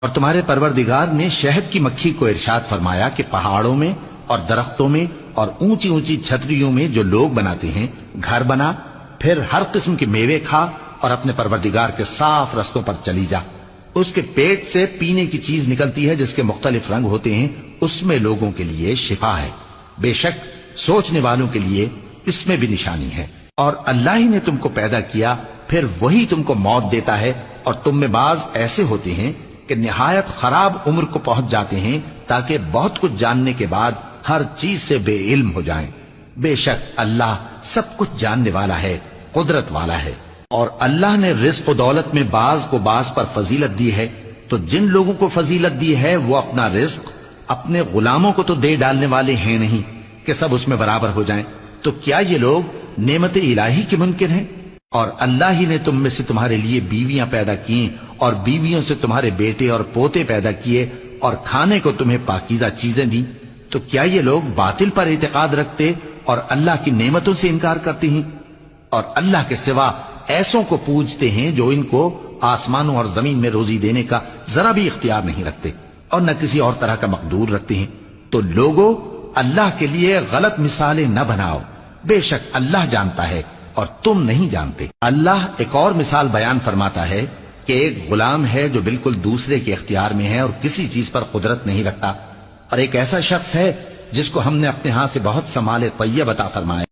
اور تمہارے پروردگار نے شہد کی مکھی کو ارشاد فرمایا کہ پہاڑوں میں اور درختوں میں اور اونچی اونچی چھتریوں میں جو لوگ بناتے ہیں گھر بنا، پھر ہر قسم کے میوے کھا اور اپنے پروردگار کے صاف رستوں پر چلی جا۔ اس کے پیٹ سے پینے کی چیز نکلتی ہے جس کے مختلف رنگ ہوتے ہیں، اس میں لوگوں کے لیے شفا ہے، بے شک سوچنے والوں کے لیے اس میں بھی نشانی ہے۔ اور اللہ ہی نے تم کو پیدا کیا، پھر وہی تم کو موت دیتا ہے، اور تم میں بعض ایسے ہوتے ہیں کہ نہایت خراب عمر کو پہنچ جاتے ہیں تاکہ بہت کچھ جاننے کے بعد ہر چیز سے بے علم ہو جائیں۔ بے شک اللہ سب کچھ جاننے والا ہے، قدرت والا ہے۔ اور اللہ نے رزق و دولت میں بعض کو بعض پر فضیلت دی ہے، تو جن لوگوں کو فضیلت دی ہے وہ اپنا رزق اپنے غلاموں کو تو دے ڈالنے والے ہیں نہیں کہ سب اس میں برابر ہو جائیں، تو کیا یہ لوگ نعمت الہی کے منکر ہیں؟ اور اللہ ہی نے تم میں سے تمہارے لیے بیویاں پیدا کی اور بیویوں سے تمہارے بیٹے اور پوتے پیدا کیے اور کھانے کو تمہیں پاکیزہ چیزیں دیں، تو کیا یہ لوگ باطل پر اعتقاد رکھتے اور اللہ کی نعمتوں سے انکار کرتے ہیں؟ اور اللہ کے سوا ایسوں کو پوجتے ہیں جو ان کو آسمانوں اور زمین میں روزی دینے کا ذرا بھی اختیار نہیں رکھتے اور نہ کسی اور طرح کا مقدور رکھتے ہیں۔ تو لوگوں اللہ کے لیے غلط مثالیں نہ بناؤ، بے شک اللہ جانتا ہے اور تم نہیں جانتے۔ اللہ ایک اور مثال بیان فرماتا ہے کہ ایک غلام ہے جو بالکل دوسرے کے اختیار میں ہے اور کسی چیز پر قدرت نہیں رکھتا، اور ایک ایسا شخص ہے جس کو ہم نے اپنے ہاں سے بہت سا مال طیب عطا فرمایا